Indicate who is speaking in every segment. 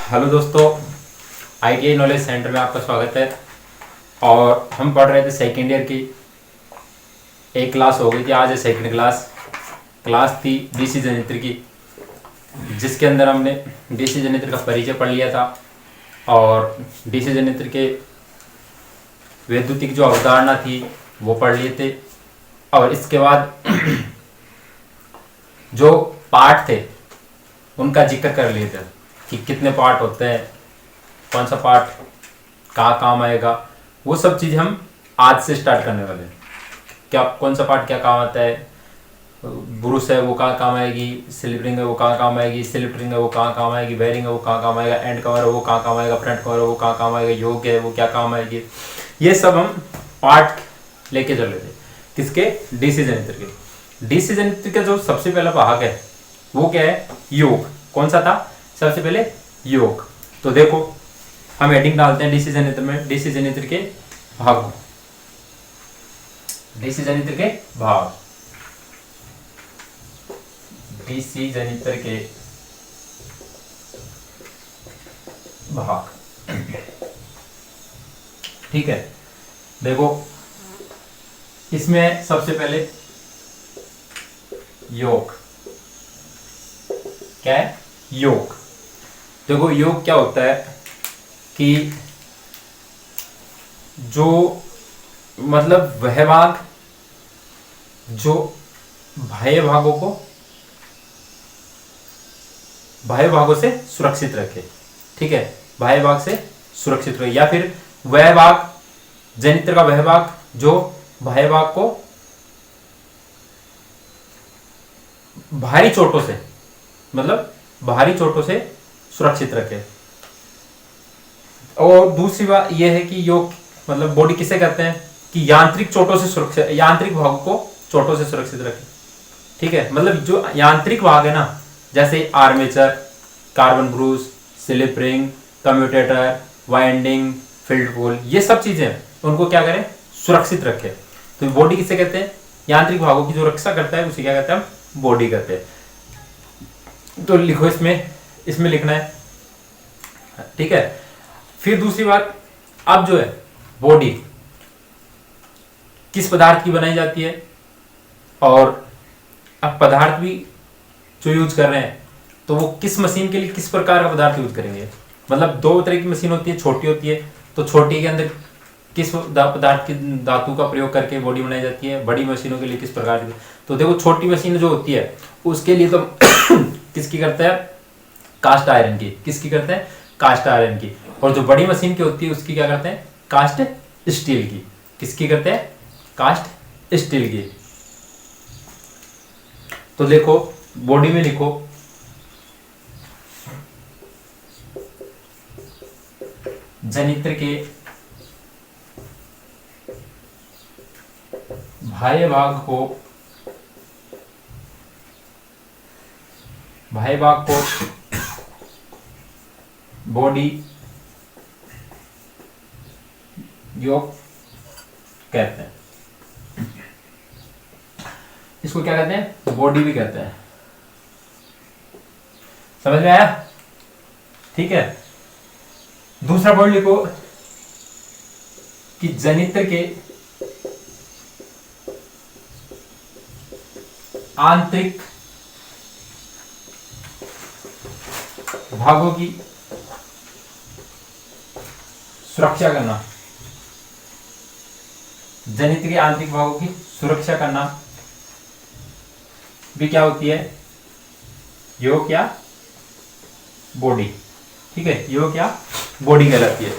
Speaker 1: Hello दोस्तों, ITI knowledge centre में आपका स्वागत है। और हम पढ़ रहे थे सेकेंड ईयर की। एक क्लास हो गई थी, आज है सेकेंड क्लास थी डीसी जनित्र की, जिसके अंदर हमने डीसी जनित्र का परिचय पढ़ लिया था और डीसी जनित्र के वैद्युतिक जो अवधारणा थी वो पढ़ लिए थे। और इसके बाद जो पार्ट थे उनका जिक्र कर लिए थे कि कितने पार्ट होते हैं, कौन सा पार्ट कहाँ काम आएगा, वो सब चीज़ हम आज से स्टार्ट करने वाले हैं। क्या कौन सा पार्ट क्या काम आता है, ब्रूस है वो कहाँ काम आएगी, स्लिप रिंग है वो कहाँ काम आएगी, स्लिप रिंग है वो कहाँ काम आएगी, बेरिंग है वो कहाँ काम आएगा, एंड कवर है वो कहाँ काम आएगा, फ्रंट कवर है वो कहाँ काम आएगा, योग है वो क्या काम आएगी। ये सब हम पार्ट लेके चले थे किसके, डीसी जनित्र के। डीसी जनित्र का जो सबसे पहला भाग है वो क्या है, योग। कौन सा था सबसे पहले, योग। तो देखो हम हेडिंग डालते हैं डीसी जनित्र में, डीसी जनित्र के भाग, डीसी जनित्र के भाग, डीसी जनित्र के भाग। ठीक है, देखो इसमें सबसे पहले योग। क्या है, योग। देखो योग क्या होता है कि जो मतलब वह भाग जो बाह्य भागों से सुरक्षित रखे। ठीक है, बाह्य भाग से सुरक्षित रखे, या फिर वह भाग, जनित्र का वह भाग जो बाह्य भाग को भारी चोटों से, मतलब भारी चोटों से सुरक्षित रखे। और दूसरी बात यह है कि योग मतलब बॉडी किसे कहते हैं कि यांत्रिक चोटों से सुरक्षित, यांत्रिक भागों को चोटों से सुरक्षित रखे। ठीक है, मतलब जो यांत्रिक भाग है ना, जैसे armature, carbon brush, slip ring, commutator, winding, field pole, ये सब चीजें उनको क्या करें, सुरक्षित रखे। तो बॉडी किसे कहते हैं, यांत्रिक भागों की जो रक्षा करता है उसे क्या कहते हैं, हम बॉडी कहते हैं। तो लिखो इसमें लिखना है। ठीक है, फिर दूसरी बात, अब जो है बॉडी किस पदार्थ की बनाई जाती है, और अब पदार्थ भी जो यूज कर रहे हैं तो वो किस मशीन के लिए किस प्रकार का पदार्थ यूज करेंगे। मतलब दो तरह की मशीन होती है, छोटी होती है, तो छोटी के अंदर किस पदार्थ की धातु का प्रयोग करके बॉडी बनाई जाती है, बड़ी मशीनों के लिए किस प्रकार की। तो देखो छोटी मशीन जो होती है उसके लिए तो किसकी करते हैं, कास्ट आयरन की। किसकी करते हैं, कास्ट आयरन की। और जो बड़ी मशीन की होती है उसकी क्या करते हैं, कास्ट स्टील की। किसकी करते हैं, कास्ट स्टील की। तो देखो बॉडी में लिखो जनित्र के बाह्य भाग को बॉडी योग कहते हैं। इसको क्या कहते हैं, बॉडी भी कहते हैं। समझ में आया। ठीक है, दूसरा पॉइंट लिखो कि जनित्र के आंतरिक भागों की सुरक्षा करना, जनित्र के आंतरिक भागों की सुरक्षा करना भी क्या होती है, योग या बॉडी। ठीक है, योग या बॉडी कहलाती है।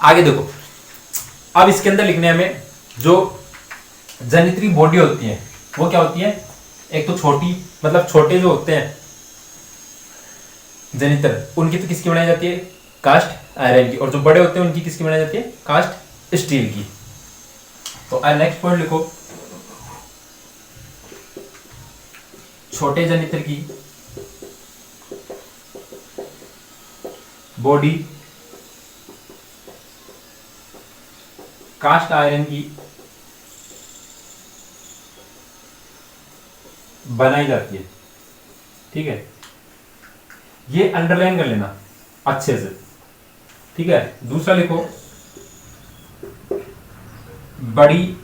Speaker 1: आगे देखो, अब इसके अंदर लिखने हमें जो जनित्री बॉडी होती है वो क्या होती है, एक तो छोटी, मतलब छोटे जो होते हैं जनित्र, उनकी तो किसकी बनाई जाती है, कास्ट आयरन की। और जो बड़े होते हैं उनकी किसकी बनाई जाती है, कास्ट स्टील की। तो नेक्स्ट पॉइंट लिखो, छोटे जनित्र की बॉडी कास्ट आयरन की बनाई जाती है। ठीक है, ये अंडरलाइन कर लेना अच्छे से। ठीक है, दूसरा लिखो बड़ी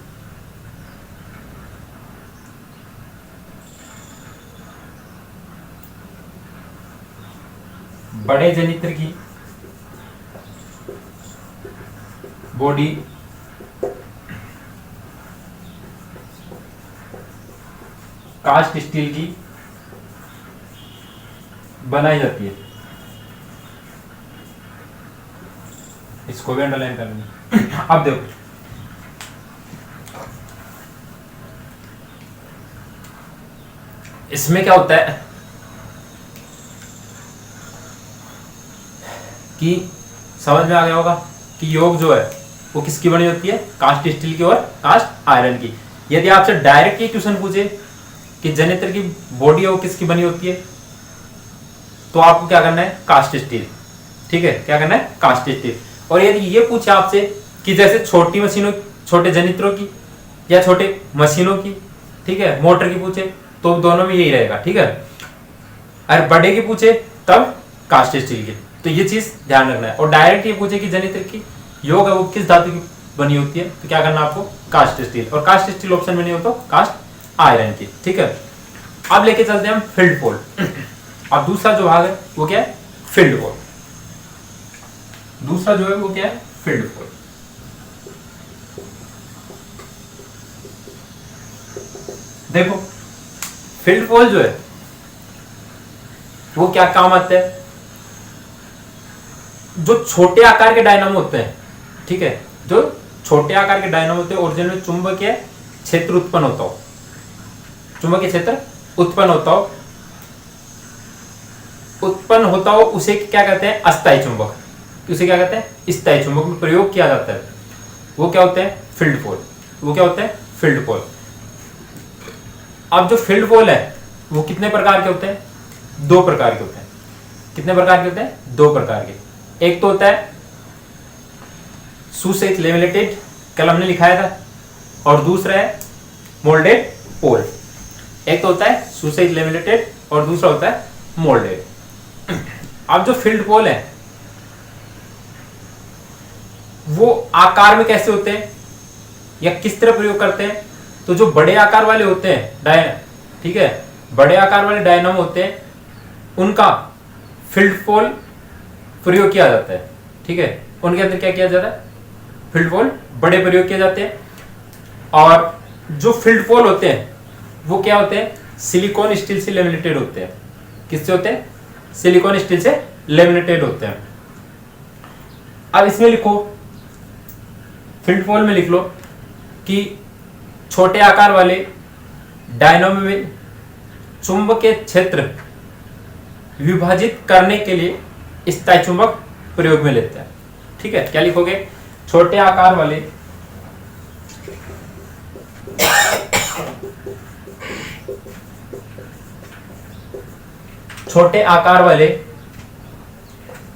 Speaker 1: बड़े जनित्र की बॉडी कास्ट स्टील की बनाई जाती है। इसको भी अंडरलाइन कर लेंगे। अब देखो, इसमें क्या होता है कि समझ में आ गया होगा कि योग जो है वो किसकी बनी होती है, कास्ट स्टील की और कास्ट आयरन की। यदि आपसे डायरेक्ट ये क्वेश्चन पूछे कि जनित्र की बॉडी है वो किसकी बनी होती है, तो आपको क्या करना है, कास्ट स्टील। ठीक है, क्या करना है, कास्ट स्टील। और यदि ये पूछे आपसे कि जैसे छोटी मशीनों, छोटे जनित्रों की या छोटे मशीनों की, ठीक है, मोटर की पूछे, तो दोनों में यही रहेगा। ठीक है, अगर बड़े की पूछे तब कास्ट स्टील की। तो ये चीज ध्यान रखना है। और डायरेक्ट ये पूछे कि जनित्र की योग है वो किस धातु की बनी होती है, तो क्या करना आपको, कास्ट स्टील। और कास्ट स्टील ऑप्शन में नहीं हो तो कास्ट आयरन की। ठीक है, अब लेके चलते हैं हम फील्ड पोल। अब दूसरा जो भाग है वो क्या है, फील्ड पोल। दूसरा जो है वो क्या है, फील्ड पोल। देखो फील्ड पोल जो है वो क्या काम आता है, जो छोटे आकार के डायनामो होते हैं, ठीक है, जो छोटे आकार के डायनामो होते हैं, ओरिजिन में चुंबकीय क्षेत्र उत्पन्न होता हो, चुंबकीय क्षेत्र उत्पन्न होता हो, उसे क्या कहते हैं, अस्थायी चुंबक। उसे क्या कहते हैं, स्थायी चुंबक में प्रयोग किया जाता है, वो क्या होते हैं, फील्ड पोल। वो क्या होते हैं, फील्ड पोल। अब जो फील्ड पोल है वो कितने प्रकार के होते हैं, दो प्रकार के होते हैं। कितने प्रकार के होते हैं, दो प्रकार के। एक तो होता है सुसहित लेमिनेटेड, कल हमने लिखाया था, और दूसरा है मोल्डेड पोल। एक तो होता है सुसहित लेमिनेटेड और दूसरा होता है मोल्डेड। अब जो फील्ड पोल है वो आकार में कैसे होते हैं या किस तरह प्रयोग करते हैं, तो जो बड़े आकार वाले होते हैं ठीक है, बड़े आकार वाले डायनामो होते हैं उनका फील्ड पोल प्रयोग किया जाता है। ठीक है, उनके अंदर क्या किया जाता है, फील्ड पोल बड़े प्रयोग किए जाते हैं। और जो फील्ड पोल होते हैं वो क्या होते हैं, सिलिकॉन स्टील से लेमिनेटेड होते हैं। किससे होते हैं, सिलिकॉन स्टील से लेमिनेटेड होते हैं। अब इसमें लिखो, फील्ड पोल में लिख लो कि छोटे आकार वाले डायनामो में चुंबकीय क्षेत्र विभाजित करने के लिए स्थायी चुंबक प्रयोग में लेते हैं। ठीक है, क्या लिखोगे, छोटे आकार वाले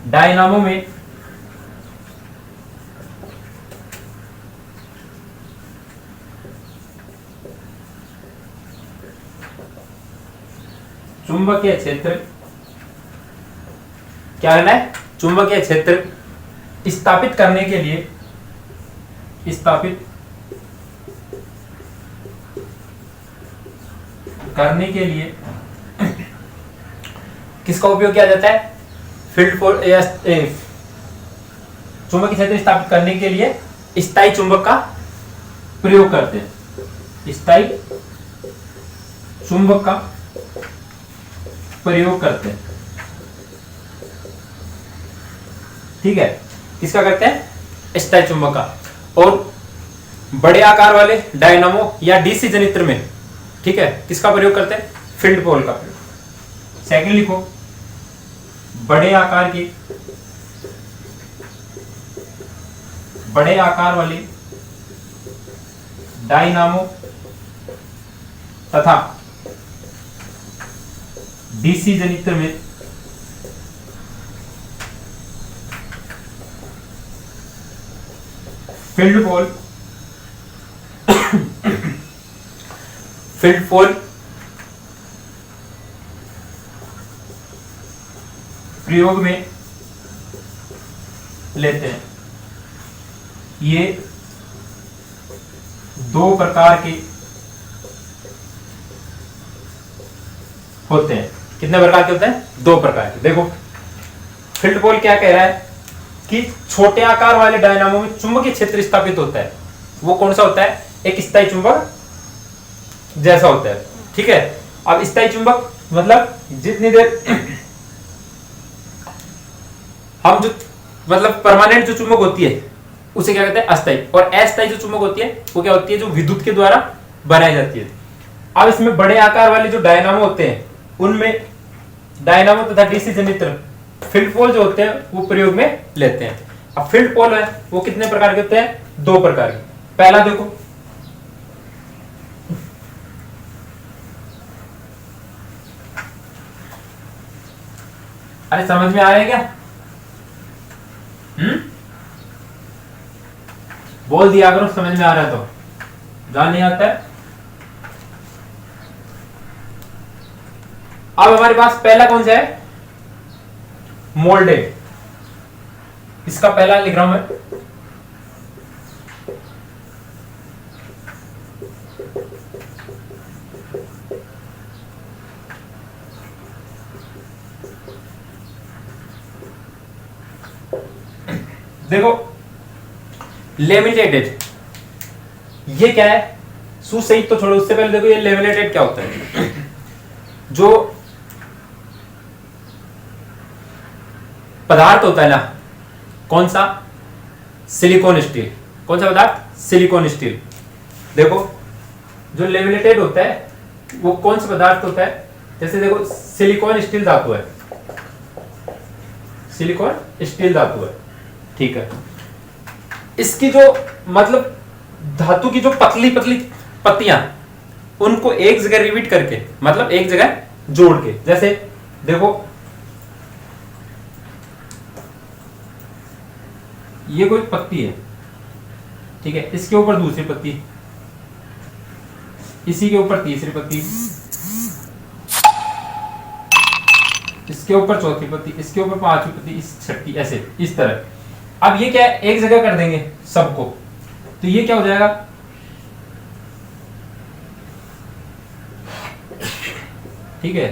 Speaker 1: डायनामो में चुंबकीय क्षेत्र क्या करना है, चुंबकीय क्षेत्र स्थापित करने के लिए किसका उपयोग किया जाता है, फील्ड पोल या चुंबकीय क्षेत्र स्थापित करने के लिए स्थायी चुंबक का प्रयोग करते हैं। स्थायी चुंबक का प्रयोग करते हैं। ठीक है, किसका करते हैं, स्थायी चुंबक का। और बड़े आकार वाले डायनामो या डीसी जनित्र में, ठीक है, किसका प्रयोग करते हैं, फील्ड पोल का प्रयोग। सेकंड लिखो, बड़े आकार वाले डायनामो तथा डीसी जनित्र में फील्ड पोल फील्ड पोल प्रयोग में लेते हैं। ये दो प्रकार के होते हैं। कितने प्रकार के होते हैं? दो प्रकार के। देखो फील्ड पोल क्या कह रहा है कि छोटे आकार वाले डायनामो में चुंबकीय क्षेत्र स्थापित होता है। वो कौन सा होता है? एक स्थायी चुंबक जैसा होता है। ठीक है। अब स्थायी चुंबक मतलब जितनी देर हम जो मतलब परमानेंट जो चुंबक होती है उसे क्या कहते हैं? अस्थायी। और अस्थायी जो चुंबक होती है वो क्या होती है? जो विद्युत के द्वारा बनाई जाती है। अब इसमें बड़े आकार वाले जो डायनामो होते हैं उनमें डायनामो तथा डीसी जनित फील्ड पोल जो होते हैं वो प्रयोग में लेते हैं। अब फील्ड पोल है वो कितने प्रकार के होते हैं? दो प्रकार के। पहला देखो, अरे समझ में आ रहा है क्या? बोल दिया करो समझ में आ रहा है तो। जहां नहीं आता है अब हमारे पास पहला कौन सा है? मोल्डेड। इसका पहला लिख रहा हूं मैं। देखो लेमिनेटेड, ये क्या है? सुसहित तो छोड़ो, उससे पहले देखो ये लेमिनेटेड क्या होता है। जो पदार्थ होता है ना, कौन सा? Silicon steel. कौन सा पदार्थ? Silicon steel. देखो जो लेमिनेटेड होता है वो कौन सा पदार्थ होता है? जैसे देखो सिलिकॉन स्टील धातु है, सिलिकॉन स्टील धातु है। ठीक है। इसकी जो मतलब धातु की जो पतली पतली पत्तियां उनको एक जगह रिवीट करके मतलब एक जगह जोड़ के, जैसे देखो ये कोई पत्ती है, ठीक है, इसके ऊपर दूसरी पत्ती, इसी के ऊपर तीसरी पत्ती, इसके ऊपर चौथी पत्ती, इसके ऊपर पांचवी पत्ती, इस छठी, ऐसे इस तरह। अब ये क्या है? एक जगह कर देंगे सबको, तो ये क्या हो जाएगा? ठीक है,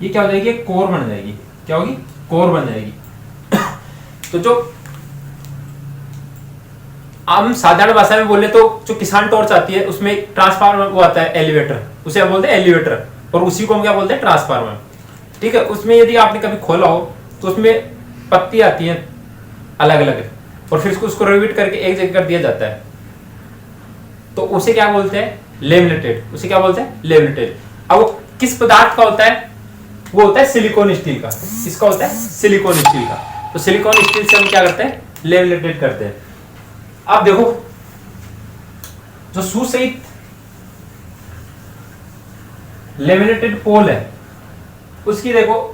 Speaker 1: ये क्या हो जाएगी? कोर बन जाएगी। क्या होगी? कोर बन जाएगी। तो जो हम साधारण भाषा में बोले तो जो किसान टॉर्च आती है उसमें एक ट्रांसफार्मर वो आता है, एलिवेटर, उसे हम बोलते हैं एलिवेटर, और उसी को हम क्या बोलते हैं? ट्रांसफार्मर। ठीक है। उसमें यदि आपने कभी खोला हो तो उसमें पत्ती आती है अलग अलग, और फिर उसको रिवीट करके एक जगह कर दिया जाता है, तो उसे क्या बोलते हैं? लेमिनेटेड। उसे क्या बोलते हैं? लेमिनेटेड। अब वो किस पदार्थ का होता है? वो होता है सिलिकॉन स्टील का। किसका होता है? सिलिकॉन स्टील का। तो सिलिकॉन स्टील से हम क्या करते हैं? लेमिनेटेड करते हैं। अब देखो जो सुसहित लेमिनेटेड पोल है उसकी देखो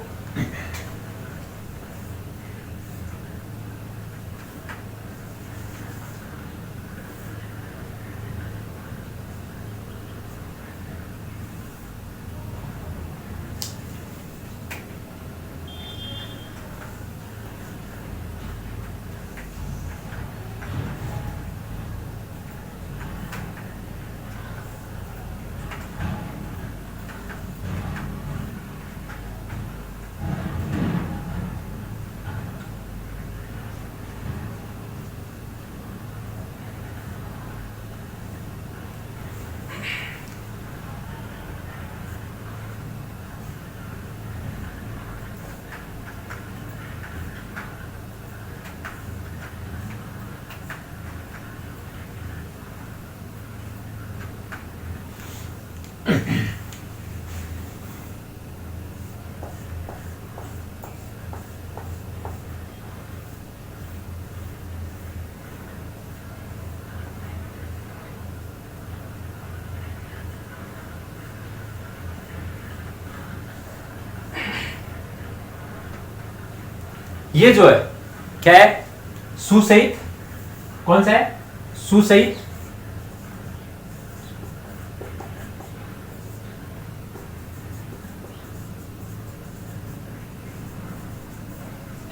Speaker 1: ये जो है क्या है? सुसहित। कौन सा है? सुसहित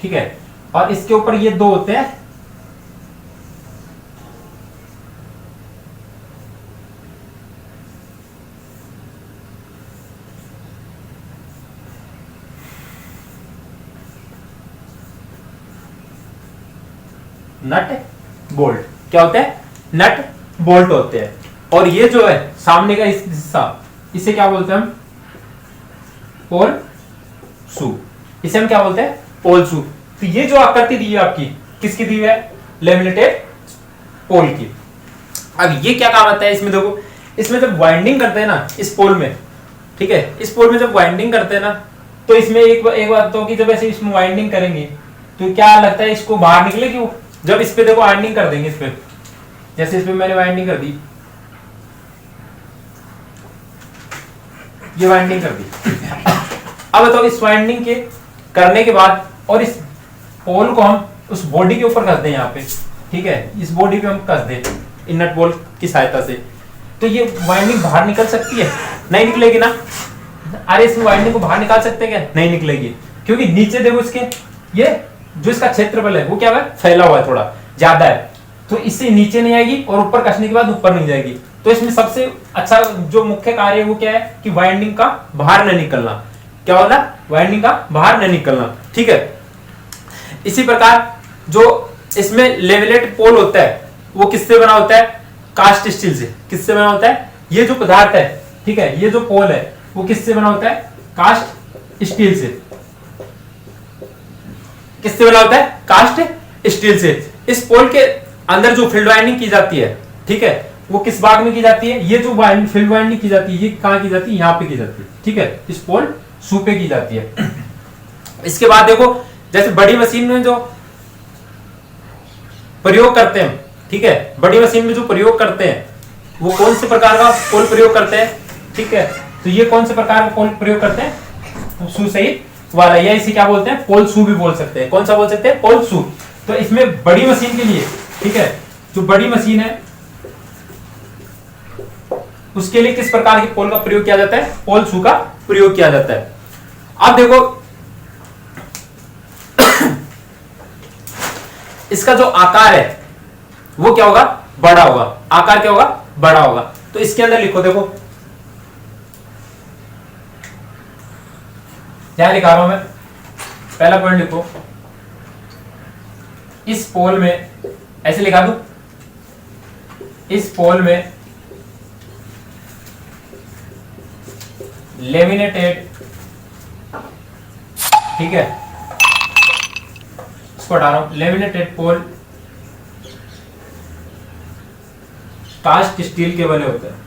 Speaker 1: ठीक है, और इसके ऊपर ये दो होते हैं नट बोल्ट। क्या होते हैं? नट बोल्ट होते हैं। और ये जो है सामने का इस हिस्सा, इसे क्या बोलते हैं हम? पोल शू। इसे हम क्या बोलते हैं? पोल शू। तो ये जो आकृति दी है आपकी, किसकी दी है? लेमिनेटेड पोल की। अब ये क्या काम आता है इसमें? देखो, इसमें जब वाइंडिंग करते हैं ना इस पोल में, ठीक है, इस पोल में जब वाइंडिंग करते हैं ना, तो इसमें एक बात तो कि जब ऐसे इसमें वाइंडिंग करेंगे तो क्या लगता है इसको बाहर निकलेगी वो। जब इस पे देखो वाइंडिंग कर देंगे, इस पे जैसे इस पे मैंने वाइंडिंग कर दी, ये वाइंडिंग कर दी। अब बताओ इस वाइंडिंग के करने के बाद और इस पोल को हम उस बॉडी के ऊपर कस दें यहाँ पे, ठीक है, इस बॉडी पे हम कस दें इन नट बोल्ट की सहायता से, तो ये वाइंडिंग बाहर निकल सकती है? नहीं निकलेगी ना। अरे इसमें वाइंडिंग को बाहर निकाल सकते हैं क्या? नहीं निकलेगी, क्योंकि नीचे देखो इसके ये जो इसका क्षेत्रफल है वो क्या है? फैला हुआ है, थोड़ा ज्यादा है, तो इससे नीचे नहीं आएगी और ऊपर कसने के बाद ऊपर नहीं जाएगी। तो इसमें सबसे अच्छा जो मुख्य कार्य है वो क्या है कि वाइंडिंग का बाहर न निकलना। क्या होता? वाइंडिंग का बाहर न निकलना, ठीक है। इसी प्रकार जो इसमें लेवलेट पोल होता है वो किससे बना होता है? कास्ट स्टील से। किससे बना होता है? ये जो पदार्थ है, ठीक है, ये जो पोल है वो किससे बना होता है? कास्ट स्टील से। किससे बना होता है? कास्ट स्टील से। इस पोल के अंदर जो फील्ड वाइंडिंग की जाती है, ठीक है, वो किस भाग में की जाती है? ये जो फील्ड वाइंडिंग की जाती है ये कहां की जाती है? यहाँ पे की जाती है, ठीक है, इस पोल शू पे की जाती है। इसके बाद देखो, जैसे बड़ी मशीन में जो प्रयोग करते हैं, ठीक है, बड़ी मशीन में जो प्रयोग करते हैं वो कौन से प्रकार का पोल प्रयोग करते हैं? ठीक है, तो ये कौन से प्रकार का पोल प्रयोग करते हैं? शू सहित वाला, या इसे क्या बोलते हैं? पोल शू भी बोल सकते हैं। कौन सा बोल सकते हैं? पोल शू। तो इसमें बड़ी मशीन के लिए, ठीक है, जो बड़ी मशीन है उसके लिए किस प्रकार के पोल का प्रयोग किया जाता है? पोल शू का प्रयोग किया जाता है। अब देखो इसका जो आकार है वो क्या होगा? बड़ा होगा। आकार क्या होगा? बड़ा होगा। तो इसके अंदर लिखो, देखो क्या लिखा रहा हूं मैं, पहला पॉइंट लिखो, इस पोल में, ऐसे लिखा दूं, इस पोल में लेमिनेटेड, ठीक है, इसको हटा रहा हूं, लेमिनेटेड पोल कास्ट स्टील के बने होते हैं।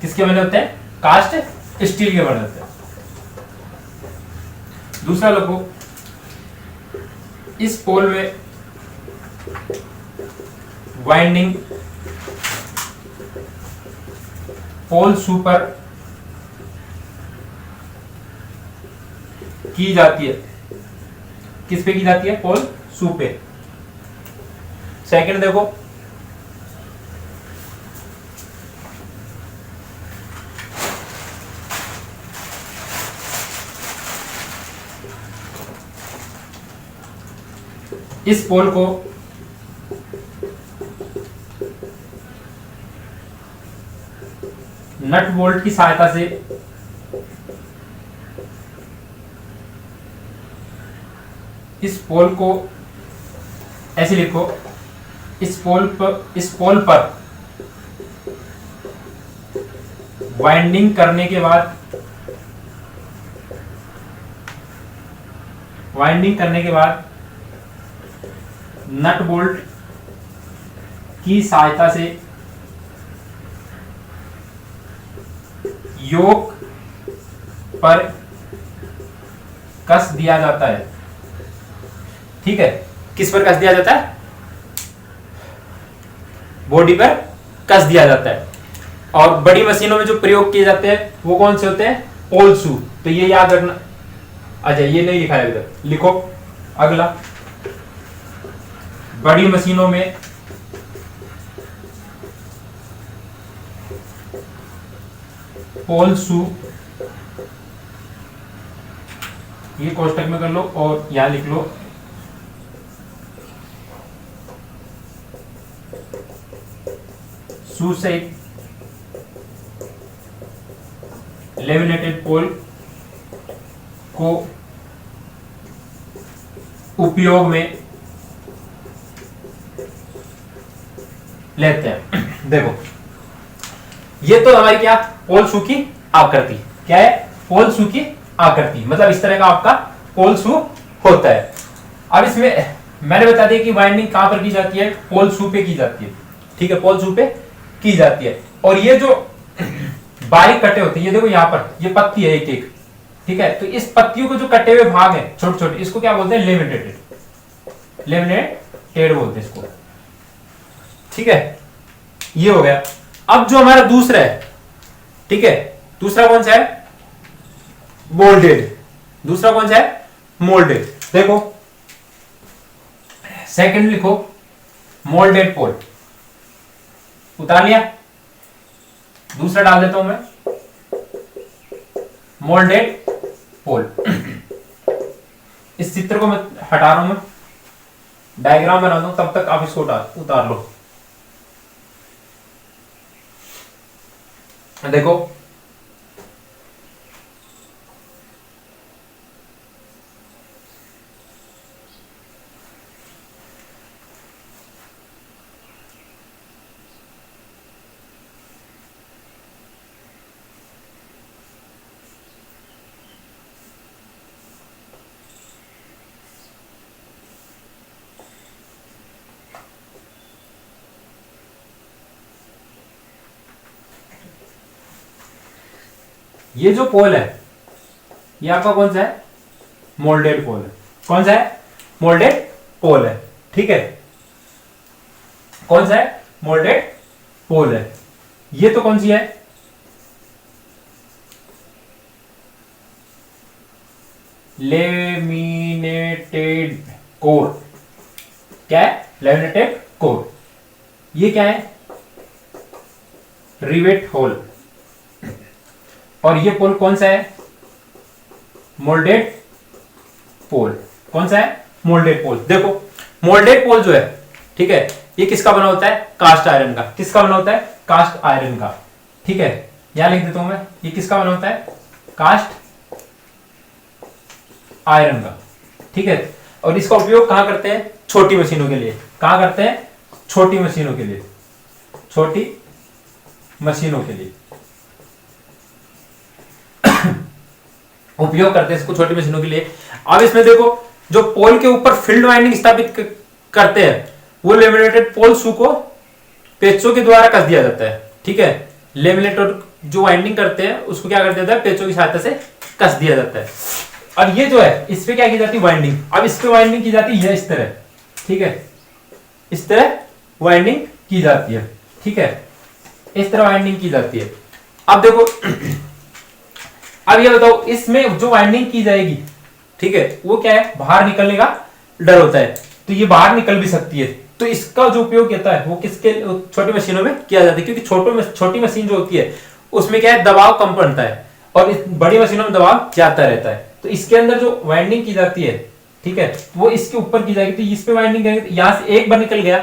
Speaker 1: किसके बने होते हैं? कास्ट स्टील के बने होते हैं। दूसरा लोगों, इस पोल में वाइंडिंग पोल शू पर की जाती है। किस पे की जाती है? पोल शू पे। सेकंड देखो, इस पोल को नट बोल्ट की सहायता से इस पोल को, ऐसे लिखो, इस पोल पर वाइंडिंग करने के बाद, नट बोल्ट की सहायता से योक पर कस दिया जाता है। ठीक है, किस पर कस दिया जाता है? बॉडी पर कस दिया जाता है। और बड़ी मशीनों में जो प्रयोग किए जाते हैं वो कौन से होते हैं? पोल शू। तो ये याद रखना। अच्छा, ये नहीं लिखा है इधर, लिखो अगला, बड़ी मशीनों में पोल शू ये कोष्टक में कर लो और यहां लिख लो सू से लेमिनेटेड पोल को उपयोग में लेते हैं। देखो ये तो हमारी क्या पोल शू की आकृति क्या है, पोल शू की आकृति, मतलब इस तरह का आपका पोल शू होता है। अब इसमें मैंने बता दिया कि वाइंडिंग कहां पर की जाती है, पोल शू पे की जाती है, ठीक है, पोल शू पे की जाती है। और ये जो बारीक कटे होते हैं, ये देखो यहाँ पर ये पत्ती है एक एक, ठीक है, तो इस पत्तियों को जो कटे हुए भाग है छोटे छोटे, इसको क्या बोलते हैं, लेमिनेटेड, लेमिनेटेड बोलते हैं इसको, ठीक है, ये हो गया। अब जो हमारा दूसरा है, ठीक है, दूसरा कौन सा है, मोल्डेड, दूसरा कौन सा है, मोल्डेड। देखो सेकंड लिखो मोल्डेड पोल, उतार लिया, दूसरा डाल देता हूं मैं मोल्डेड पोल। इस चित्र को मैं हटा रहा हूं, मैं डायग्राम बना दूं, तब तक आप इसको उतार लो। देखो ये जो पोल है ये आपका कौन सा है, मोल्डेड पोल है। कौन सा है, मोल्डेड पोल है, ठीक है, कौन सा है, मोल्डेड पोल है। ये तो कौन सी है, लेमिनेटेड कोर, क्या है, लेमिनेटेड कोर। ये क्या है, रिवेट होल। और ये पोल कौन सा है, मोल्डेड पोल। कौन सा है, मोल्डेड पोल। देखो मोल्डेड पोल जो है, ठीक है, ये किसका बना होता है, कास्ट आयरन का। किसका बना होता है, कास्ट आयरन का, ठीक है, यहां लिख देता हूं मैं, ये किसका बना होता है, कास्ट आयरन का, ठीक है। और इसका उपयोग कहां करते हैं, छोटी मशीनों के लिए। कहां करते हैं, छोटी मशीनों के लिए, छोटी मशीनों के लिए उपयोग करते हैं इसको, छोटी मशीनों के लिए। अब इसमें देखो जो पोल के ऊपर फील्ड वाइंडिंग स्थापित करते हैं, वो लेमिनेटेड पोल शू को पेचों के द्वारा कस दिया जाता है, ठीक है। लेमिनेटेड जो वाइंडिंग करते हैं उसको क्या कर दिया जाता है, पेचों की सहायता से कस दिया जाता है। अब ये जो है इस पे क्या की जाती है, वाइंडिंग। अब इस पे वाइंडिंग की जाती है इस तरह, ठीक है, इस तरह वाइंडिंग की जाती है, ठीक है, इस तरह वाइंडिंग की जाती है। अब देखो अब ये बताओ इसमें जो वाइंडिंग की जाएगी, ठीक है, वो क्या है, बाहर निकलने का डर होता है, तो ये बाहर निकल भी सकती है। तो इसका जो उपयोग होता है वो किसके, छोटी मशीनों में किया जाता है, क्योंकि छोटी मशीन जो होती है उसमें क्या है, दबाव कम पड़ता है, और इस बड़ी मशीनों में दबाव ज्यादा रहता है। तो इसके अंदर जो वाइंडिंग की जाती है, ठीक है, वो इसके ऊपर की जाएगी। तो इस पे वाइंडिंग करेंगे, तो यहां से एक बार निकल गया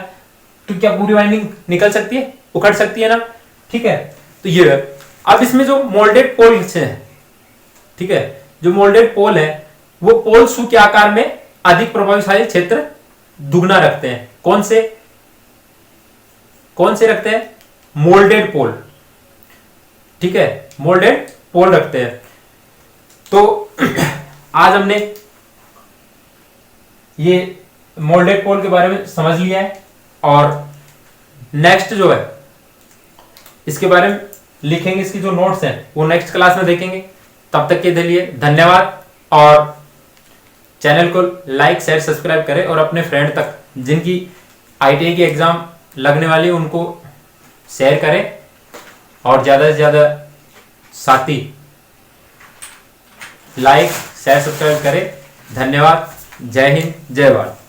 Speaker 1: तो क्या पूरी वाइंडिंग निकल सकती है, उखड़ सकती है ना, ठीक है। तो ये है। अब इसमें जो मोल्डेड पोल है, ठीक है, जो मोल्डेड पोल है वो पोल शू के आकार में अधिक प्रभावशाली क्षेत्र दुगना रखते हैं। कौन से रखते हैं, मोल्डेड पोल, ठीक है, मोल्डेड पोल रखते हैं। तो आज हमने ये मोल्डेड पोल के बारे में समझ लिया है, और नेक्स्ट जो है इसके बारे में लिखेंगे, इसकी जो नोट्स हैं वो नेक्स्ट क्लास में देखेंगे। तब तक के लिए धन्यवाद, और चैनल को लाइक शेयर सब्सक्राइब करें, और अपने फ्रेंड तक जिनकी ITI की एग्जाम लगने वाली है उनको शेयर करें, और ज्यादा से ज्यादा साथी लाइक शेयर सब्सक्राइब करें। धन्यवाद, जय हिंद, जय भारत।